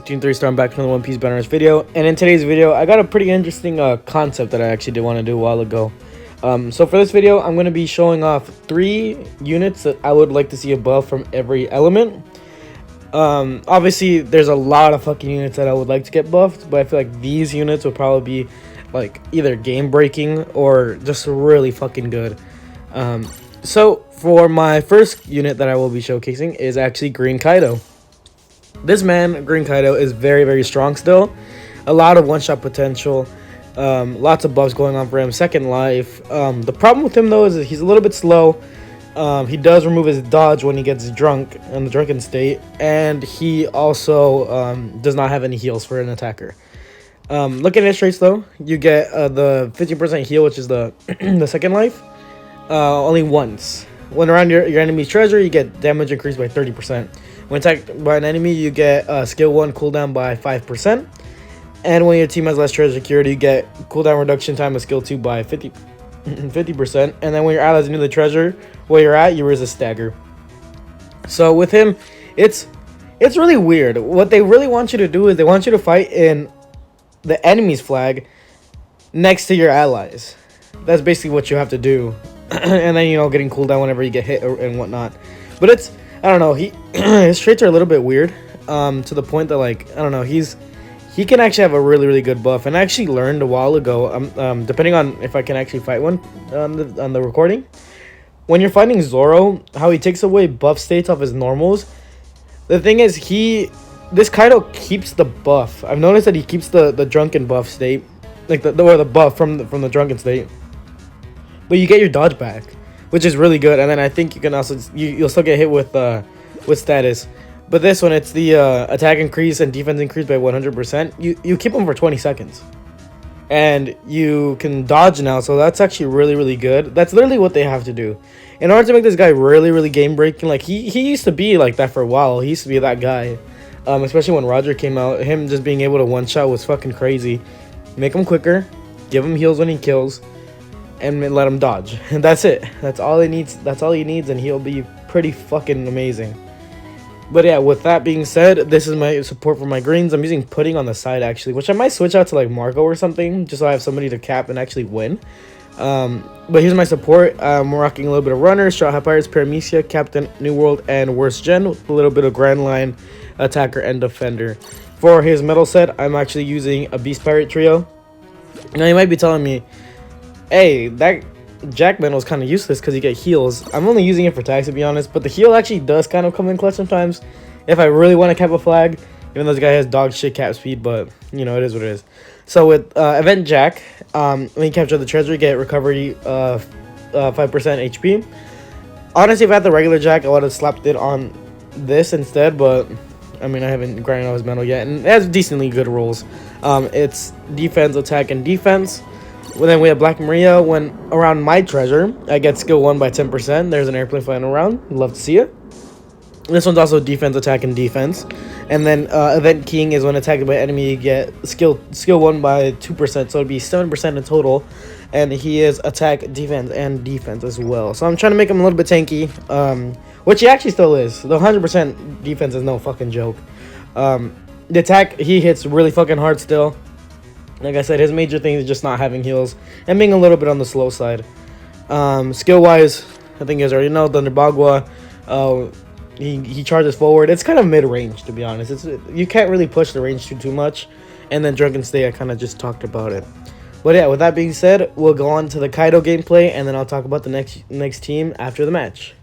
Team 3 Star. I'm back from the One Piece Banners video. And in today's video, I got a pretty interesting concept that I actually did want to do a while ago. So for this video, I'm going to be showing off 3 units that I would like to see above from every element. Obviously, there's a lot of fucking units that I would like to get buffed, but I feel like these units would probably be like either game breaking or just really fucking good. So for my first unit that I will be showcasing is actually Green Kaido. This man, Green Kaido, is very, very strong still. A lot of one-shot potential. Lots of buffs going on for him. Second life. The problem with him, though, is that he's a little bit slow. He does remove his dodge when he gets drunk, in the drunken state. And he also does not have any heals for an attacker. Looking at his traits, though, you get the 15% heal, which is the, the second life, only once. When around your enemy's treasure, you get damage increased by 30%. When attacked by an enemy, you get skill 1 cooldown by 5%. And when your team has less treasure security, you get cooldown reduction time of skill 2 by 50%. And then when your allies near the treasure where you're at, you resist stagger. So with him, it's really weird. What they really want you to do is they want you to fight in the enemy's flag next to your allies. That's basically what you have to do. And then, you know, getting cooldown whenever you get hit and whatnot. But it's, I don't know, his traits are a little bit weird, to the point that, like, I don't know, he can actually have a really, really good buff. And I actually learned a while ago, depending on if I can actually fight one on the recording, when you're fighting Zoro, how he takes away buff states off his normals. The thing is, this Kaido keeps the buff. I've noticed that he keeps the drunken buff state, like the buff from the drunken state. But you get your dodge back, which is really good. And then I think you can also you'll still get hit with status. But this one, it's the attack increase and defense increase by 100%. You keep them for 20 seconds, and you can dodge now. So that's actually really, really good. That's literally what they have to do in order to make this guy really, really game breaking. Like he used to be like that for a while. He used to be that guy, especially when Roger came out. Him just being able to one shot was fucking crazy. Make him quicker, give him heals when he kills, and let him dodge. And that's it. That's all he needs. That's all he needs, and he'll be pretty fucking amazing. But yeah, with that being said, this is my support for my greens. I'm using pudding on the side, actually, which I might switch out to like Marco or something, just so I have somebody to cap and actually win. But here's my support. I'm rocking a little bit of Runner, Straw Hat Pirates, Paramecia, Captain, New World, and Worst Gen, with a little bit of Grand Line, Attacker, and Defender. For his metal set, I'm actually using a Beast Pirate trio. Now, you might be telling me, hey, that Jackman was kind of useless because you get heals. I'm only using it for tags, to be honest, but the heal actually does kind of come in clutch sometimes if I really want to cap a flag, even though this guy has dog shit cap speed. But you know, it is what it is. So with Event Jack, when you capture the treasure, you get recovery 5% HP. Honestly, if I had the regular Jack, I would have slapped it on this instead, but I mean, I haven't grinded out his metal yet, and it has decently good rolls. It's defense, attack, and defense. Well, then we have Black Moria. When around my treasure, I get skill 1 by 10%. There's an airplane flying around. Love to see it. This one's also defense, attack, and defense. And then Event King is when attacked by enemy, you get skill 1 by 2%. So it'd be 7% in total. And he is attack, defense, and defense as well. So I'm trying to make him a little bit tanky, which he actually still is. The 100% defense is no fucking joke. The attack, he hits really fucking hard still. Like I said, his major thing is just not having heals and being a little bit on the slow side. Skill-wise, I think you guys already know, Thunder Bagua, he charges forward. It's kind of mid-range, to be honest. You can't really push the range too much. And then Drunken Stay, I kind of just talked about it. But yeah, with that being said, we'll go on to the Kaido gameplay, and then I'll talk about the next team after the match.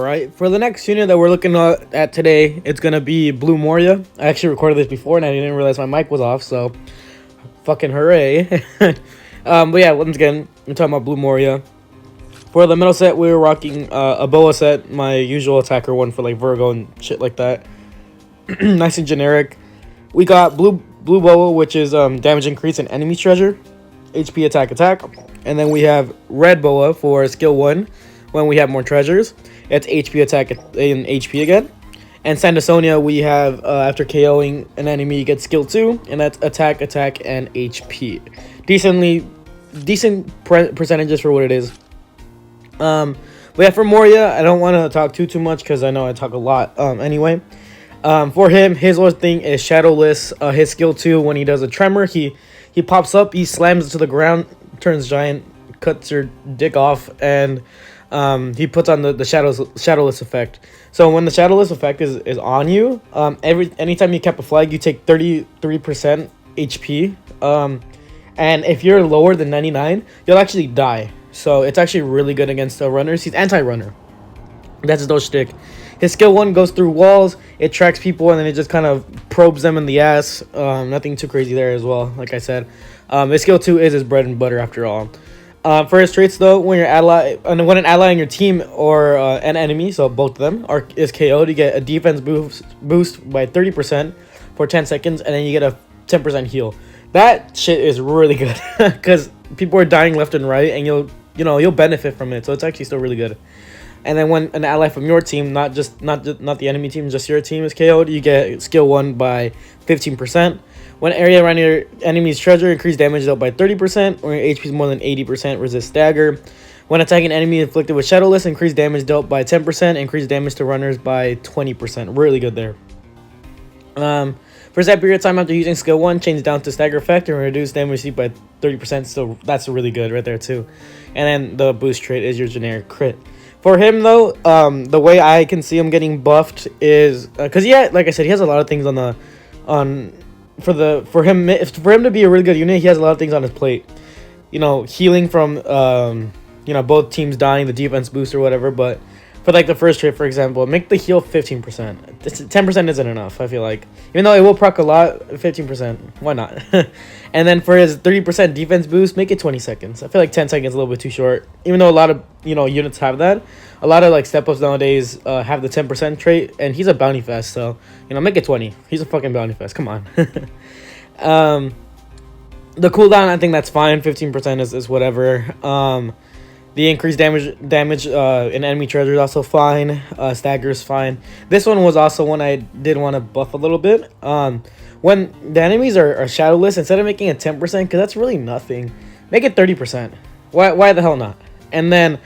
Alright, for the next unit that we're looking at today, it's gonna be Blue Moria. I actually recorded this before and I didn't realize my mic was off, so fucking hooray. But yeah, once again, we're talking about Blue Moria. For the middle set, we were rocking a boa set, my usual attacker one for like Virgo and shit like that. Nice and generic. We got blue boa, which is damage increase and enemy treasure, HP attack. And then we have red boa for skill 1 when we have more treasures. It's HP attack and HP again. And Sandersonia, we have after KOing an enemy, you get skill 2, and that's attack, and HP. Decent percentages for what it is. But yeah, for Moria, I don't want to talk too much because I know I talk a lot. Anyway, for him, his whole thing is Shadowless. His skill 2, when he does a tremor, he pops up, he slams it to the ground, turns giant, cuts your dick off, and he puts on the shadowless effect. So when the shadowless effect is on you, anytime you cap a flag, you take 33% HP. And if you're lower than 99, you'll actually die. So it's actually really good against runners. He's anti-runner. That's his whole shtick. His skill 1 goes through walls, it tracks people, and then it just kind of probes them in the ass. Nothing too crazy there as well, like I said. His skill 2 is his bread and butter after all. For his traits though, when an ally on your team or an enemy, so both of them, is KO'd, you get a defense boost by 30% for 10 seconds, and then you get a 10% heal. That shit is really good because people are dying left and right, and you'll benefit from it. So it's actually still really good. And then when an ally from your team, not the enemy team, just your team is KO'd, you get skill 1 by 15%. When area around your enemy's treasure, increase damage dealt by 30%. When your HP is more than 80%, resist stagger. When attacking an enemy inflicted with Shadowless, increase damage dealt by 10%. Increase damage to runners by 20%. Really good there. For that period of time after using skill 1, change down to stagger effect and reduce damage received by 30%. So that's really good right there too. And then the boost trait is your generic crit. For him though, the way I can see him getting buffed is because like I said, he has a lot of things for him to be a really good unit. He has a lot of things on his plate. Healing from both teams dying, the defense boost or whatever. But for like the first trait, for example, make the heal 15%. 10% isn't enough, I feel like. Even though it will proc a lot, 15%, why not? And then for his 30% defense boost, make it 20 seconds. I feel like 10 seconds is a little bit too short. Even though a lot of units have that. A lot of like step-ups nowadays have the 10% trait, and he's a bounty fest, so make it 20. He's a fucking bounty fest, come on. The cooldown, I think that's fine. 15% is whatever. The increased damage in enemy treasure is also fine. Stagger is fine. This one was also one I did want to buff a little bit. When the enemies are shadowless, instead of making it 10%, because that's really nothing, make it 30%. Why the hell not? And then,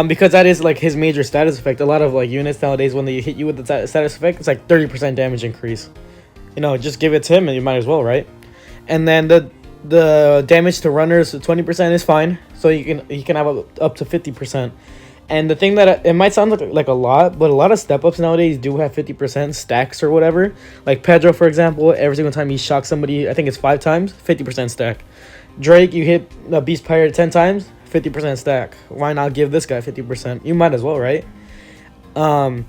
because that is like his major status effect, a lot of like units nowadays, when they hit you with the status effect, it's like 30% damage increase. Just give it to him and you might as well, right? And then the damage to runners, 20% is fine. So he can have up to 50%. And the thing that it might sound like a lot, but a lot of step-ups nowadays do have 50% stacks or whatever. Like Pedro, for example, every single time he shocks somebody, I think it's 5 times, 50% stack. Drake, you hit a Beast Pirate 10 times, 50% stack. Why not give this guy 50%? You might as well, right? And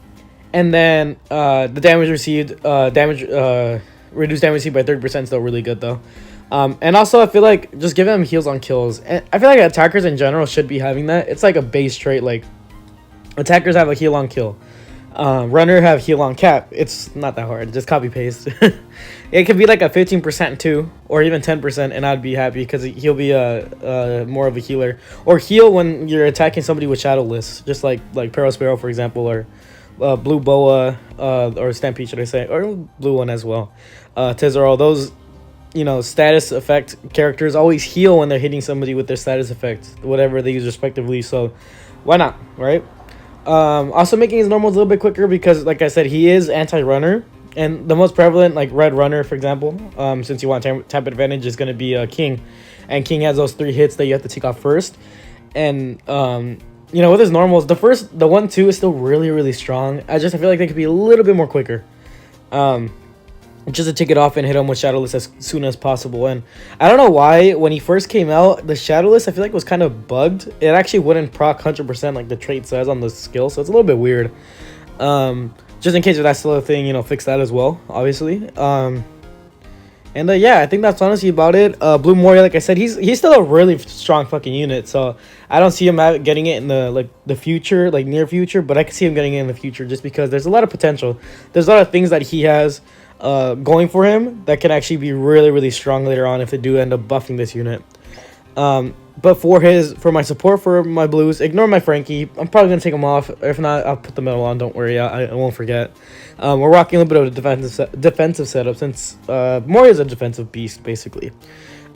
then the damage received, reduced damage received by 30% is still really good though. And also I feel like just giving him heals on kills, and I feel like attackers in general should be having that. It's like a base trait. Like attackers have a heal on kill, runner have heal on cap. It's not that hard, just copy paste. It could be like a 15% too, or even 10%, and I'd be happy because he'll be more of a healer. Or heal when you're attacking somebody with shadowless, just like Sparrow, for example, or Blue Boa, or Stampede, should I say, or Blue one as well. Tizarol, those status effect characters always heal when they're hitting somebody with their status effect, whatever they use respectively. So why not, right? Also making his normals a little bit quicker because, like I said, he is anti-runner, and the most prevalent, like red runner, for example, since you want tap advantage, is going to be King, and King has those 3 hits that you have to take off first. And with his normals, the 1-2 is still really, really strong. I feel like they could be a little bit more quicker. just to take it off and hit him with Shadowless as soon as possible. And I don't know why, when he first came out, the Shadowless I feel like was kind of bugged. It actually wouldn't proc 100% like the trait says on the skill, so it's a little bit weird. Just in case if that's still a thing, you know, fix that as well, obviously. Yeah, I think that's honestly about it. Blue Moria, like I said, he's still a really strong fucking unit, so I don't see him getting it in the future, like near future, but I can see him getting it in the future just because there's a lot of potential. There's a lot of things that he has going for him that can actually be really, really strong later on if they do end up buffing this unit. But for my support for my blues, ignore my Frankie. I'm probably gonna take him off. If not, I'll put the medal on. Don't worry, I won't forget. We're rocking a little bit of a defensive setup since Moria is a defensive beast basically.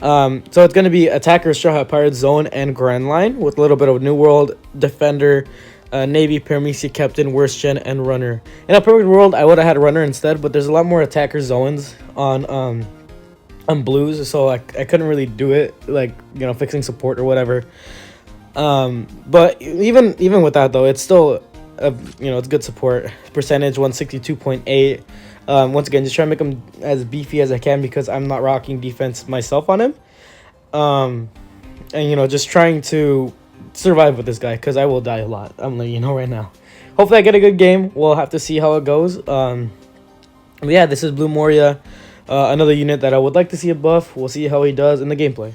So it's gonna be attacker, Straw Hat Pirate, Zone, and Grand Line with a little bit of New World, Defender, Navy, Paramecia, Captain, Worst Gen, and Runner. In a perfect world, I would have had Runner instead, but there's a lot more attacker zones on blues, so I couldn't really do it, like, you know, fixing support or whatever. But even with that though, it's still you know, it's good support. Percentage 162.8. Once again, just trying to make him as beefy as I can because I'm not rocking defense myself on him. And you know, just trying to survive with this guy because I will die a lot. I'm letting you know right now. Hopefully I get a good game. We'll have to see how it goes. But yeah, this is Blue Moria. Another unit that I would like to see a buff. We'll see how he does in the gameplay.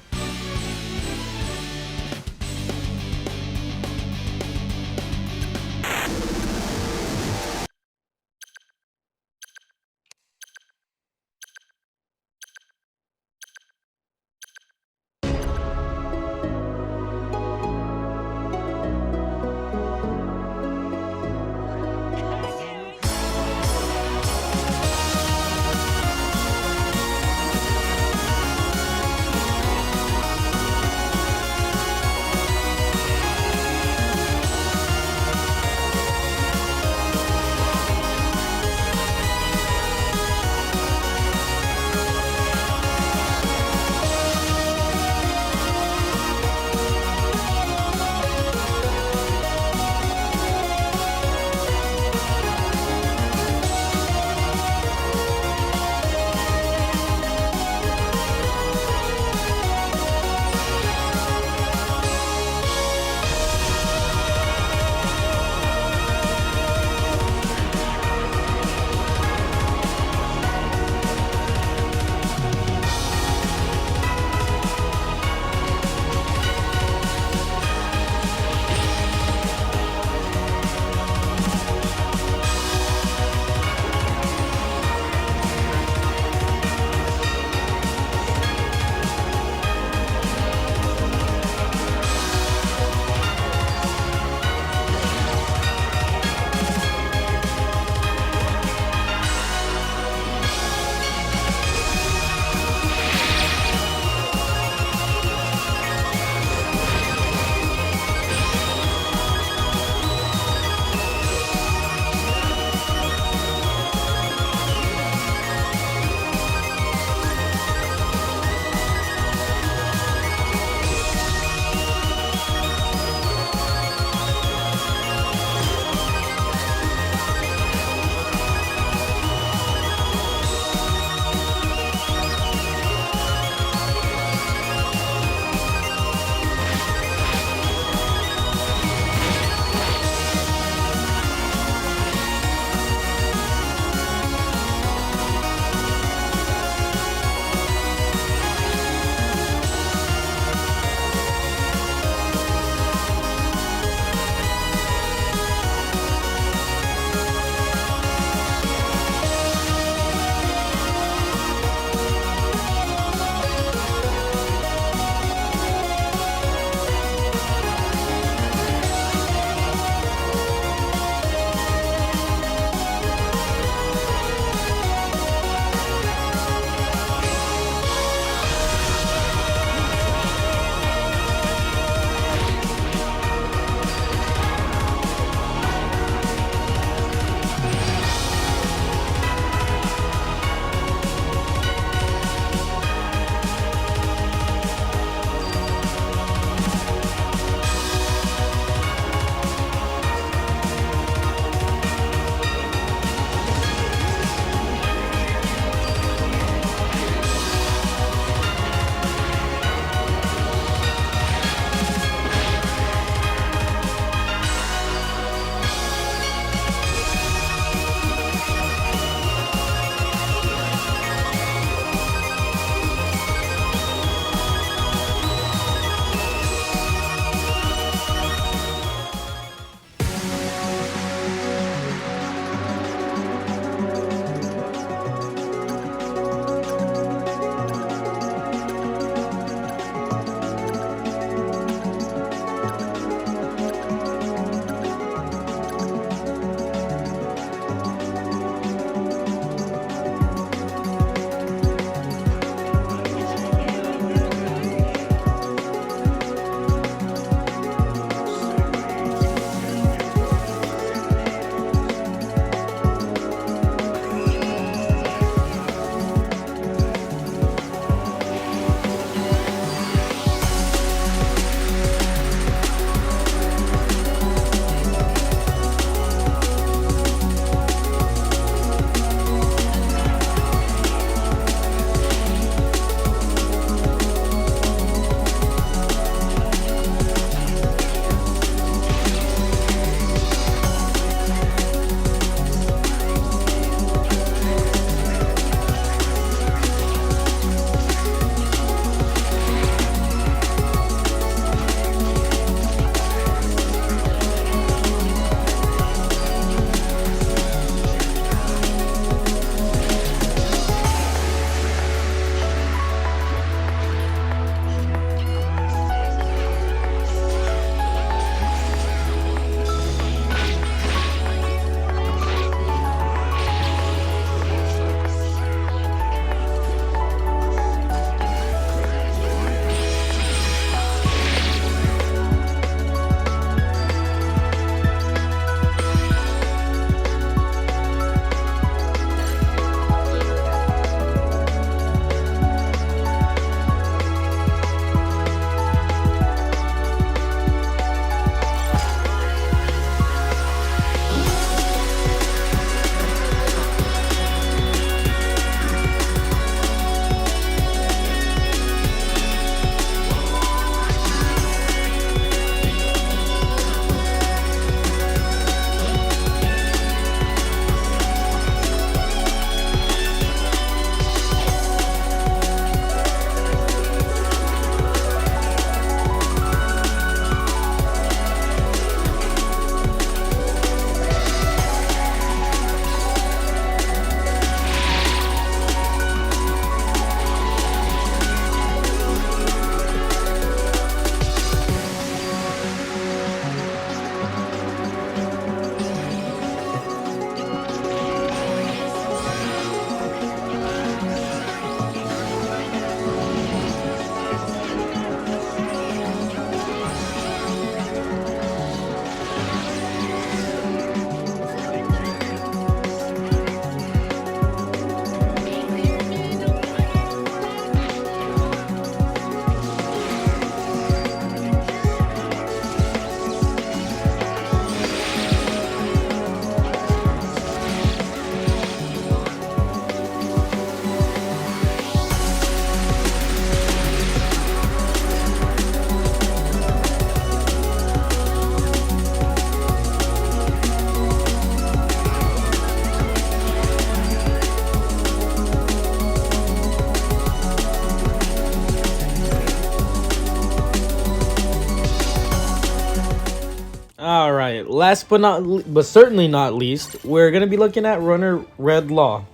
last but certainly not least, we're gonna be looking at Runner Red Law,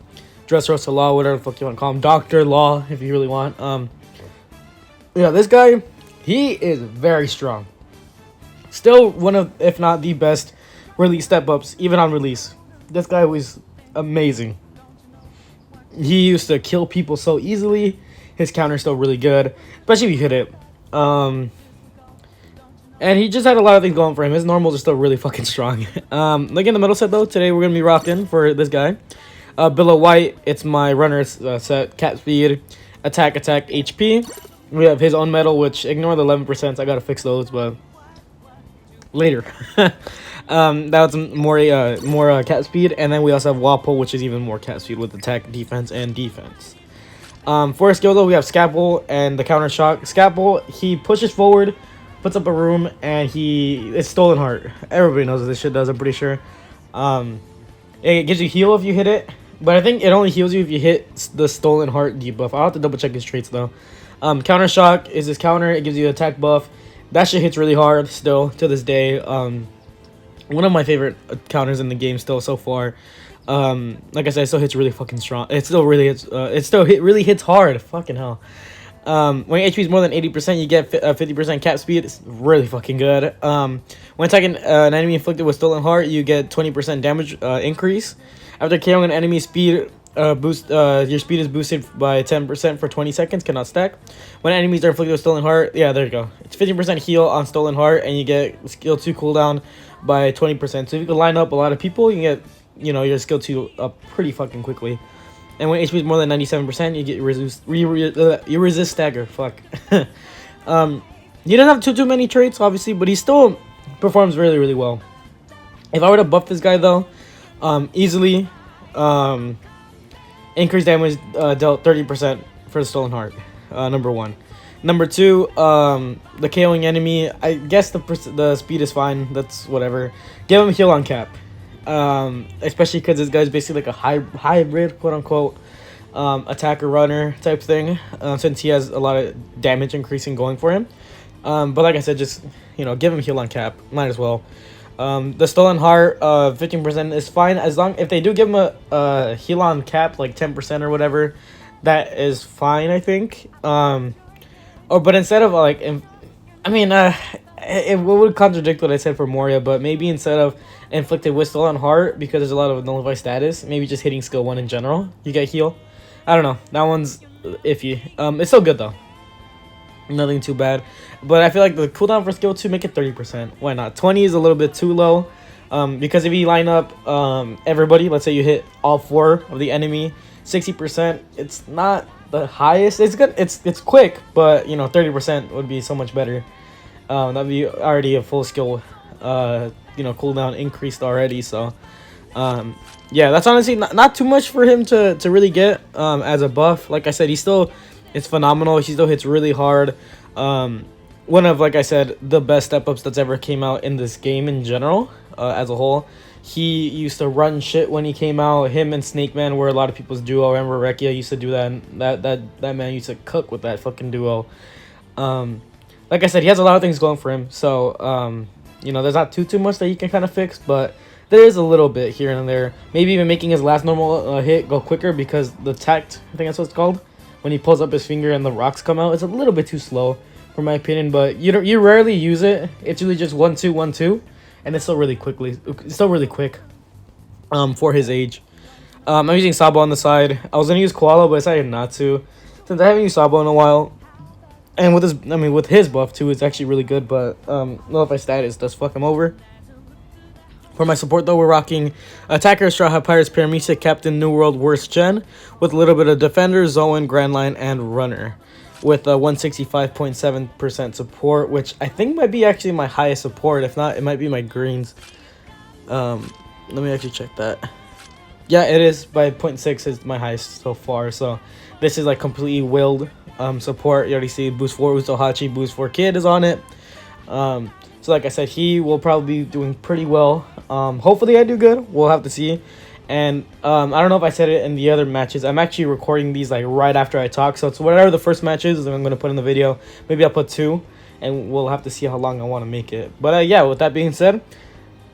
Dressrosa Law, whatever the fuck you want to call him, Doctor Law, if you really want. Yeah, this guy, he is very strong. Still one of, if not the best, release step-ups, even on release. This guy was amazing. He used to kill people so easily. His counter's still really good, especially if you hit it. And he just had a lot of things going for him. His normals are still really fucking strong. Look in the middle set, though. Today, we're going to be rocking for this guy. Below white, it's my runner set. Cap speed, attack, HP. We have his own metal, which, ignore the 11%. I got to fix those, but later. That was more cap speed. And then we also have Wapole, which is even more cap speed with attack, defense, and defense. For his skill, though, we have Scalpel and the counter shock. Scalpel, he pushes forward, puts up a room, and it's Stolen Heart. Everybody knows what this shit does, I'm pretty sure. It gives you heal if you hit it, but I think it only heals you if you hit the Stolen Heart debuff. I'll have to double check his traits, though. Counter shock is his counter. It gives you attack buff. That shit hits really hard still to this day. One of my favorite counters in the game still so far. Like I said, it still hits really fucking strong. It still really hits. Really hits hard. Fucking hell. When HP is more than 80%, you get 50% cap speed. It's really fucking good. When attacking an enemy inflicted with Stolen Heart, you get 20% damage increase. After KOing an enemy, speed your speed is boosted by 10% for 20 seconds. Cannot stack. When enemies are inflicted with Stolen Heart, yeah, there you go. It's 50% heal on Stolen Heart, and you get skill 2 cooldown by 20%. So if you can line up a lot of people, you can get your skill 2 up pretty fucking quickly. And when HP is more than 97%, you get you resist stagger. Fuck. He doesn't have too many traits, obviously, but he still performs really, really well. If I were to buff this guy, though, easily, increased damage dealt 30% for the Stolen Heart. Number 1. Number 2, the KOing enemy. I guess the speed is fine. That's whatever. Give him heal on cap. Especially because this guy's basically like a hybrid, quote unquote, attacker runner type thing, since he has a lot of damage increasing going for him. But like I said, just give him heal on cap, might as well. The Stolen Heart, 15% is fine, as long if they do give him a heal on cap, like 10% or whatever, that is fine, I think. But instead of like, it would contradict what I said for Moria, but maybe instead of inflicted with Stolen Heart, because there's a lot of nullify status, maybe just hitting skill 1 in general, you get heal. I don't know, that one's iffy. It's still good though, nothing too bad, but I feel like the cooldown for skill 2, make it 30%. Why not? 20 is a little bit too low, because if you line up everybody, let's say you hit all 4 of the enemy, 60%, it's not the highest. It's good, it's quick, but 30% would be so much better. That'd be already a full skill cooldown increased already. So yeah, that's honestly not too much for him to really get as a buff. Like I said, it's phenomenal. He still hits really hard. One of, like I said, the best step ups that's ever came out in this game in general, as a whole. He used to run shit when he came out. Him and Snake Man were a lot of people's duo. I remember Rekia used to do that, and that man used to cook with that fucking duo. Like I said, he has a lot of things going for him, so there's not too much that he can kind of fix, but there is a little bit here and there. Maybe even making his last normal hit go quicker, because the tact, I think that's what it's called, when he pulls up his finger and the rocks come out, it's a little bit too slow, for my opinion. But you rarely use it. It's usually just 1-2 1-2, and it's still really quick for his age. I'm using Sabo on the side. I was gonna use Koala, but I decided not to, since I haven't used Sabo in a while. And with his buff too, it's actually really good, but nullify status does fuck him over. For my support, though, we're rocking Attacker, Straw Hat Pirates, Paramecic, Captain, New World, Worst Gen, with a little bit of Defender, Zoan, Grand Line, and Runner, with 165.7% support, which I think might be actually my highest support. If not, it might be my greens. Let me actually check that. Yeah, it is. By 0.6 is my highest so far, so this is like completely willed support. You already see Boost 4 Usohachi, Boost 4 Kid is on it. So like I said, he will probably be doing pretty well. Hopefully I do good. We'll have to see. And I don't know if I said it in the other matches. I'm actually recording these like right after I talk. So it's whatever the first match is I'm going to put in the video. Maybe I'll put 2. And we'll have to see how long I want to make it. But yeah, with that being said,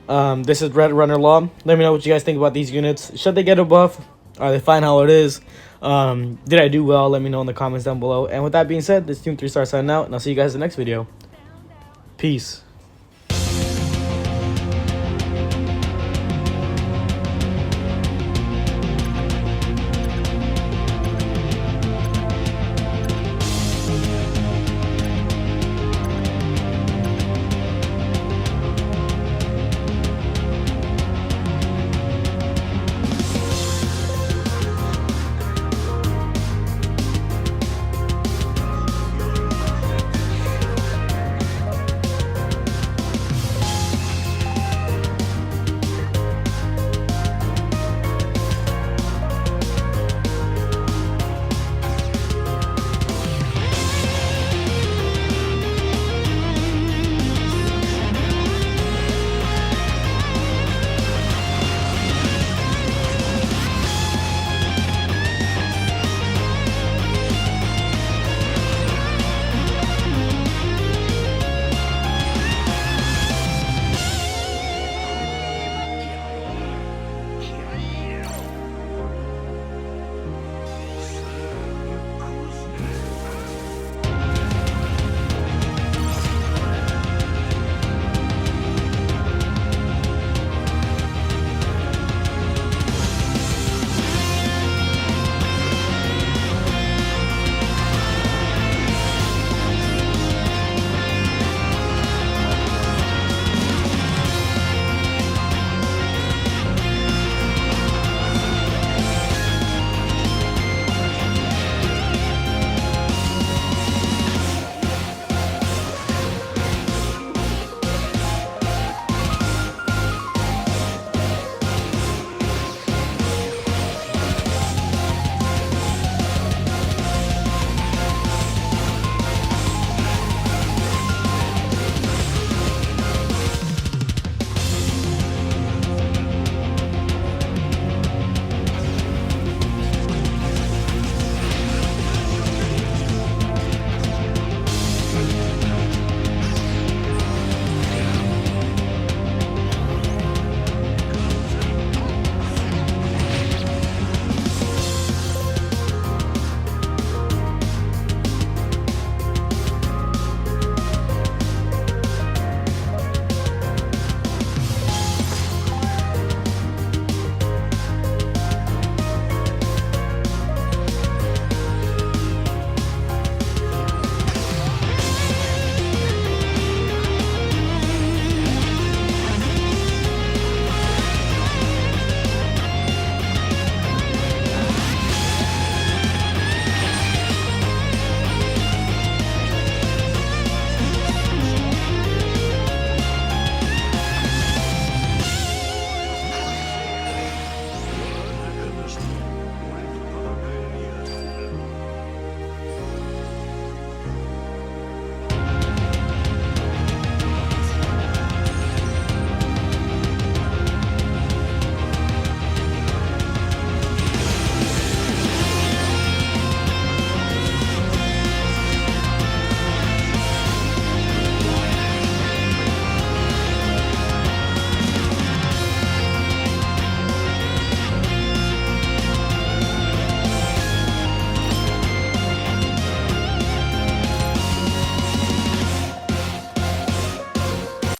This is Red Runner Law. Let me know what you guys think about these units. Should they get a buff? Are they fine how it is? Did I do well? Let me know in the comments down below. And with that being said, this Team 3 Star signing out, and I'll see you guys in the next video. Peace.